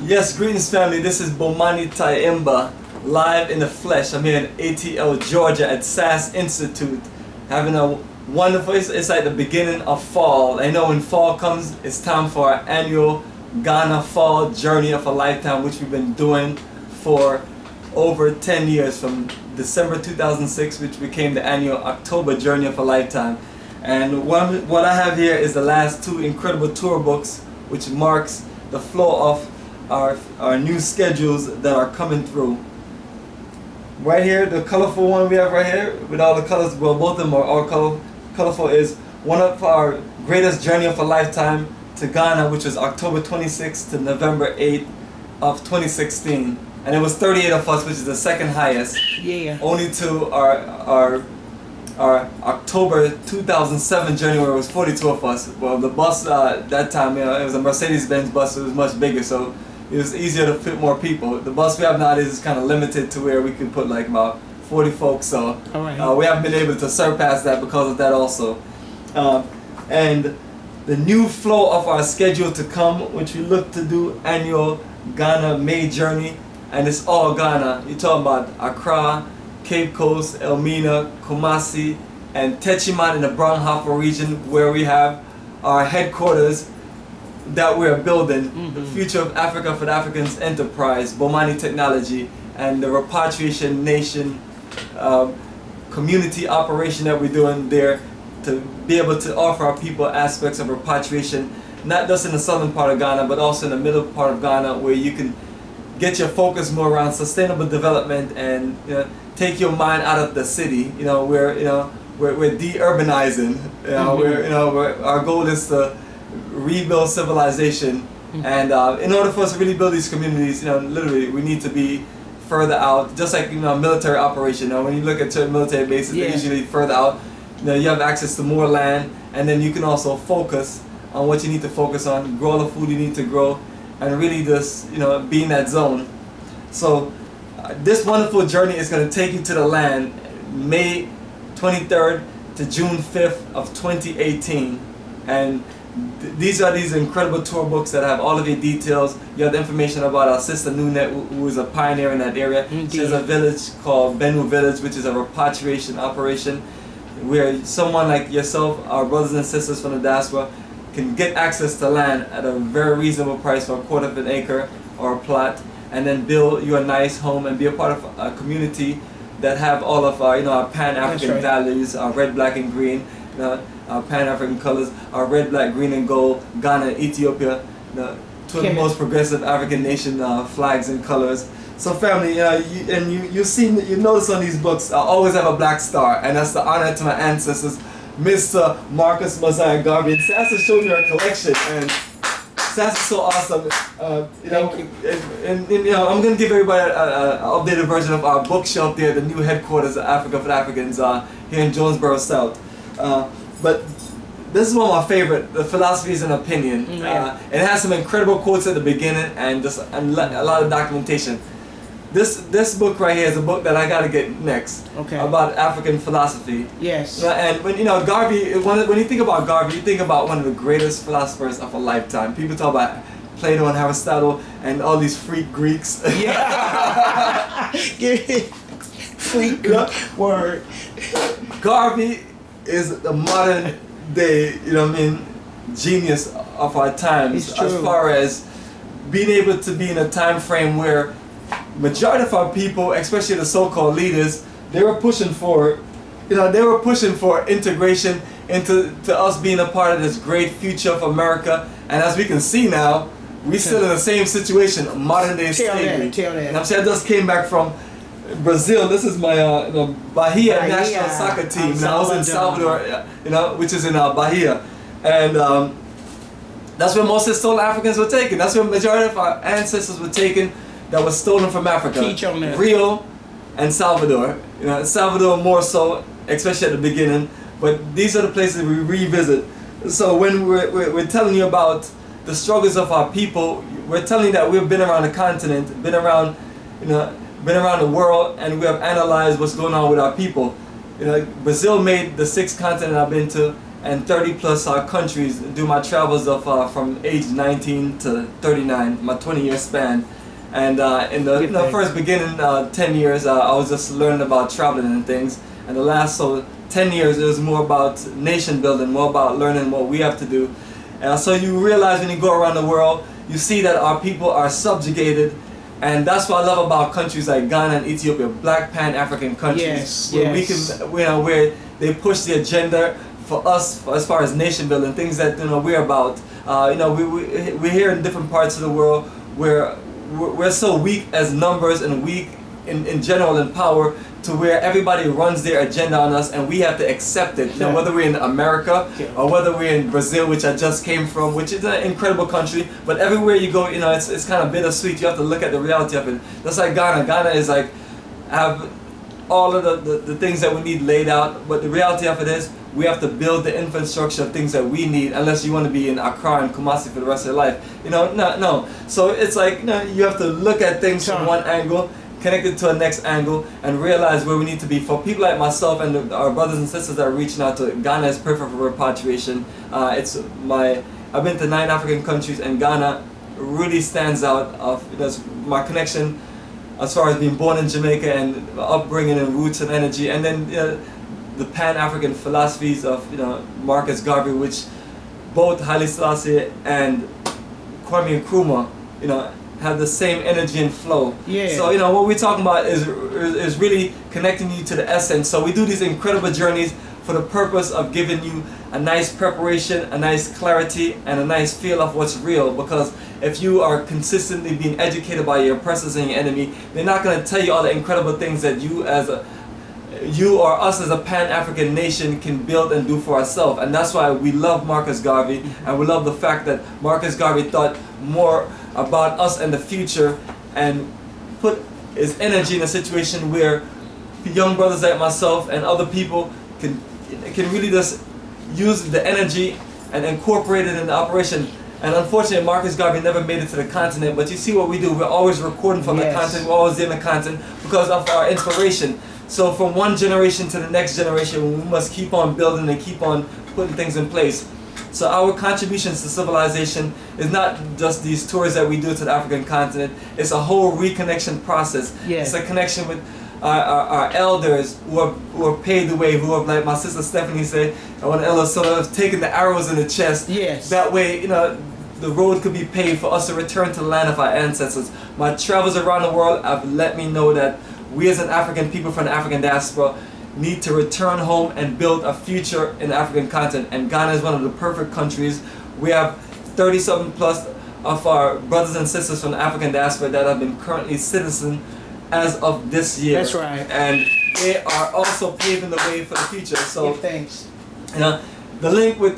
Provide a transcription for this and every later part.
Yes, greetings family, this is Bomani Taimba, live in the flesh. I'm here in ATL, Georgia at SAS Institute, having a wonderful, it's like the beginning of fall. I know when fall comes, it's time for our annual Ghana Fall Journey of a Lifetime, which we've been doing for over 10 years, from December 2006, which became the annual October Journey of a Lifetime. And what I have here is the last two incredible tour books, which marks the flow of our new schedules that are coming through. Right here, the colorful one we have right here, with all the colors, well, both of them are all colorful, is one of our greatest journey of a lifetime to Ghana, which was October 26th to November 8th of 2016. And it was 38 of us, which is the second highest. Yeah. Only to our October 2007 journey, where it was 42 of us. Well, the bus that time, it was a Mercedes-Benz bus, so it was much bigger, so it was easier to fit more people. The bus we have nowadays is kind of limited to where we can put like about 40 folks, so we haven't been able to surpass that because of that also. And the new flow of our schedule to come, which we look to do annual Ghana May journey, and it's all Ghana. You're talking about Accra, Cape Coast, Elmina, Kumasi, and Techiman in the Brong-Ahafo region, where we have our headquarters that we're building, the Future of Africa for the Africans enterprise, Bomani technology, and the Repatriation Nation community operation that we're doing there to be able to offer our people aspects of repatriation, not just in the southern part of Ghana, but also in the middle part of Ghana, where you can get your focus more around sustainable development and take your mind out of the city. We're de-urbanizing. Our goal is to rebuild civilization, and in order for us to really build these communities, literally we need to be further out. Just like military operation. When you look at certain military bases, they're usually further out. You have access to more land, and then you can also focus on what you need to focus on, grow the food you need to grow, and really just be in that zone. So this wonderful journey is going to take you to the land May 23rd to June 5th of 2018, and these are these incredible tour books that have all of your details. You have the information about our sister Nunet, who is a pioneer in that area. She has a village called Benu Village, which is a repatriation operation, where someone like yourself, our brothers and sisters from the diaspora, can get access to land at a very reasonable price for a quarter of an acre or a plot, and then build you a nice home and be a part of a community that have all of our, our Pan-African values, our red, black, and green, our Pan-African colors, our red, black, green, and gold, Ghana and Ethiopia, two of the most progressive African nation flags and colors. So family, you notice on these books, I always have a black star, and that's the honor to my ancestors, Mr. Marcus Messiah Garvey. And SAS has shown me our collection, and SAS is so awesome. Thank you. And I'm going to give everybody an updated version of our bookshelf there, the new headquarters of Africa for the Africans here in Jonesboro South. But this is one of my favorite, the philosophies and opinion. It has some incredible quotes at the beginning and just a lot of documentation. This book right here is a book that I got to get next about African philosophy. Yes. And when Garvey, when you think about Garvey, you think about one of the greatest philosophers of a lifetime. People talk about Plato and Aristotle and all these freak Greeks. Yeah. Freak word. Garvey is the modern day, genius of our times, as far as being able to be in a time frame where majority of our people, especially the so-called leaders, they were pushing for integration into us being a part of this great future of America. And as we can see now, we're still in the same situation, modern day slavery. And I'm saying I just came back from Brazil. This is my Bahia national soccer team. Now I was in Salvador, which is in Bahia, and that's where most of the stolen Africans were taken. That's where the majority of our ancestors were taken, that was stolen from Africa. Rio and Salvador. Salvador more so, especially at the beginning. But these are the places we revisit. So when we're telling you about the struggles of our people, we're telling you that we've been around the continent, been around the world, and we have analyzed what's going on with our people. Brazil made the 6th continent I've been to, and 30 plus countries do my travels of from age 19 to 39, my 20-year span. And in the first beginning 10 years, I was just learning about traveling and things. And the last 10 years, it was more about nation building, more about learning what we have to do. So you realize when you go around the world, you see that our people are subjugated. And that's what I love about countries like Ghana and Ethiopia, Black Pan-African countries, where we can, where they push the agenda for us as far as nation building, things that we're about. We're here in different parts of the world where we're so weak as numbers and weak in general in power, to where everybody runs their agenda on us and we have to accept it. Whether we're in America or whether we're in Brazil, which I just came from, which is an incredible country, but everywhere you go, it's kind of bittersweet. You have to look at the reality of it. Just like Ghana. Ghana is like, have all of the things that we need laid out, but the reality of it is we have to build the infrastructure of things that we need, unless you want to be in Accra and Kumasi for the rest of your life. No. So it's like, you have to look at things from one angle, connect it to a next angle, and realize where we need to be. For people like myself and our brothers and sisters that are reaching out to it, Ghana is perfect for repatriation. I've been to 9 African countries, and Ghana really stands out. That's my connection as far as being born in Jamaica and upbringing and roots and energy, and then the Pan-African philosophies of Marcus Garvey, which both Haile Selassie and Kwame Nkrumah have the same energy and flow. So what we're talking about is really connecting you to the essence. So we do these incredible journeys for the purpose of giving you a nice preparation, a nice clarity, and a nice feel of what's real. Because if you are consistently being educated by your oppressors and your enemy, they're not going to tell you all the incredible things that you or us as a Pan-African nation can build and do for ourselves. And that's why we love Marcus Garvey, and we love the fact that Marcus Garvey thought more about us and the future, and put his energy in a situation where young brothers like myself and other people can really just use the energy and incorporate it in the operation. And unfortunately, Marcus Garvey never made it to the continent, but you see what we do, we're always recording from the continent, we're always in the continent because of our inspiration. So from one generation to the next generation, we must keep on building and keep on putting things in place. So our contributions to civilization is not just these tours that we do to the African continent, it's a whole reconnection process. It's a connection with our elders who are paved the way, who have, like my sister Stephanie said, one of the elders sort of taken the arrows in the chest. That way, the road could be paved for us to return to the land of our ancestors. My travels around the world have let me know that we as an African people from the African diaspora need to return home and build a future in the African continent. And Ghana is one of the perfect countries. We have 30-something plus of our brothers and sisters from the African diaspora that have been currently citizens as of this year. That's right. And they are also paving the way for the future. So thanks. The link with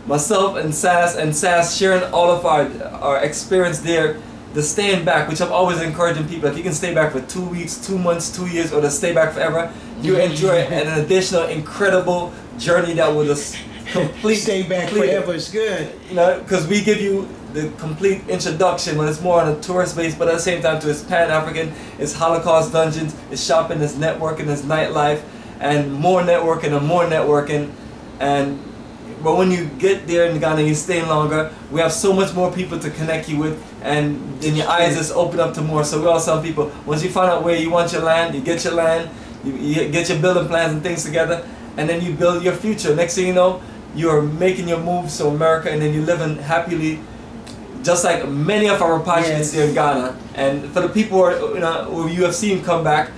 myself and SAS sharing all of our experience there, the staying back, which I'm always encouraging people, if you can stay back for 2 weeks, 2 months, 2 years, or to stay back forever, you enjoy an additional incredible journey that will just stay back forever is good. Because we give you the complete introduction when it's more on a tourist base, but at the same time, to it's Pan-African, it's Holocaust dungeons, it's shopping, it's networking, it's nightlife, and more networking and more networking. But when you get there in Ghana, you stay longer, we have so much more people to connect you with, and then your eyes just open up to more. So we all tell people, once you find out where you want your land, you get your land, you get your building plans and things together, and then you build your future. Next thing you know, you're making your moves to America, and then you're living happily, just like many of our repatriates here in Ghana. And for the people who you have seen come back,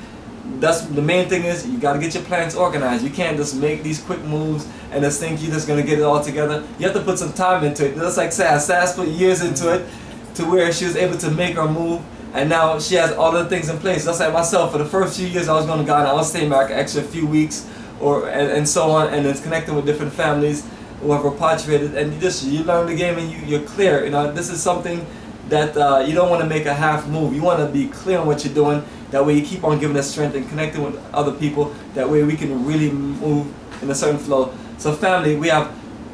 that's the main thing is you got to get your plans organized. You can't just make these quick moves and just think you're just going to get it all together. You have to put some time into it. Just like SAS. SAS put years into it to where she was able to make her move, and now she has all the things in place. Just like myself, for the first few years I was going to Ghana, I was staying back an extra few weeks and so on, and then connecting with different families who have repatriated, and you learn the game and you're clear. This is something that you don't want to make a half move. You want to be clear on what you're doing. That way you keep on giving us strength and connecting with other people. That way we can really move in a certain flow. So family, we have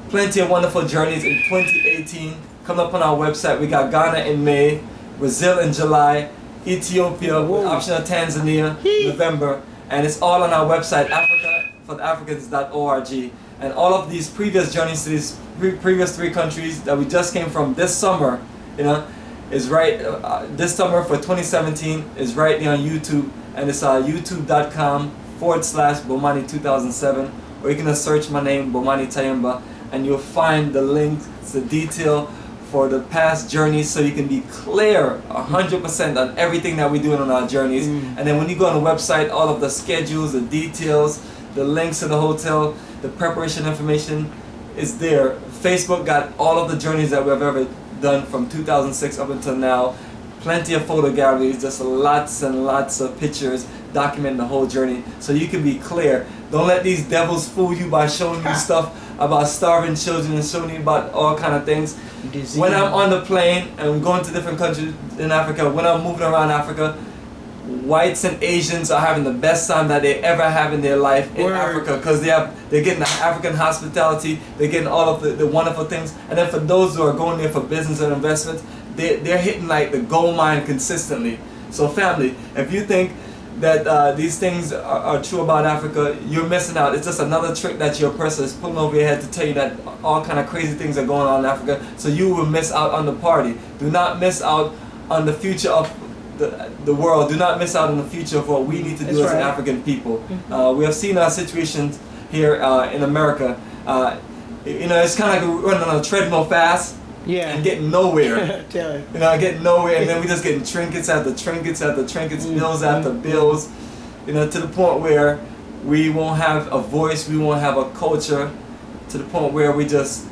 plenty of wonderful journeys in 2018. Come up on our website. We got Ghana in May, Brazil in July, Ethiopia, with optional Tanzania, November. And it's all on our website, africafortheafricans.org. And all of these previous journeys to these previous 3 countries that we just came from this summer, you know, is right, this summer for 2017 is right there on YouTube, and it's youtube.com/Bomani 2007, or you can just search my name, Bomani Tayemba, and you'll find the links, the detail for the past journeys, so you can be clear 100% on everything that we're doing on our journeys. And then when you go on the website, all of the schedules, the details, the links to the hotel, the preparation information is there. Facebook got all of the journeys that we've ever done from 2006 up until now. Plenty of photo galleries, just lots and lots of pictures documenting the whole journey, so you can be clear. Don't let these devils fool you by showing you stuff about starving children and showing you about all kind of things. Disease. When I'm on the plane and going to different countries in Africa, when I'm moving around Africa, whites and Asians are having the best time that they ever have in their life in Africa, because they're getting the African hospitality, they're getting all of the wonderful things. And then for those who are going there for business and investment, they're hitting like the gold mine consistently. So family, if you think that these things are true about Africa, you're missing out. It's just another trick that your oppressor is pulling over your head to tell you that all kind of crazy things are going on in Africa, so you will miss out on the party. Do not miss out on the future of the world. Do not miss out on the future of what we need to do as African people. We have seen our situations here in America. You know, it's kind of like we're running on a treadmill fast. And getting nowhere. You know, getting nowhere, and then we just getting trinkets after trinkets after trinkets, bills after bills. You know, to the point where we won't have a voice, we won't have a culture, to the point where we just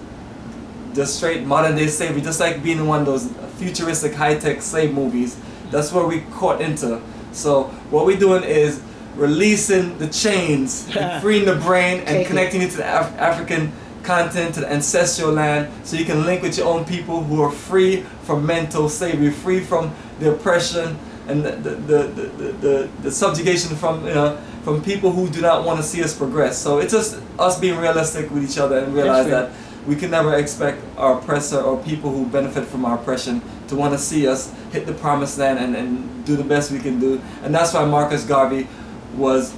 straight modern day slavery, just like being in one of those futuristic high-tech slave movies. That's where we caught into. So what we're doing is releasing the chains, and freeing the brain, and connecting it to the African content, to the ancestral land, so you can link with your own people who are free from mental slavery, free from the oppression and the subjugation from, you know, from people who do not want to see us progress. So it's just us being realistic with each other and realize that we can never expect our oppressor or people who benefit from our oppression to want to see us hit the promised land and do the best we can do. And that's why Marcus Garvey was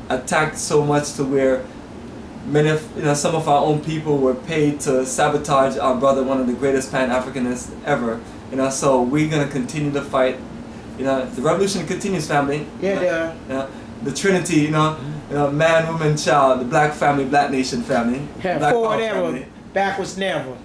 attacked so much, to where many of, you know, some of our own people were paid to sabotage our brother, one of the greatest Pan-Africanists ever. You know, so we're gonna continue to fight. You know, the revolution continues, family. You know, the Trinity. You know, man, woman, child. The Black family, Black nation family. Forward ever, backwards never.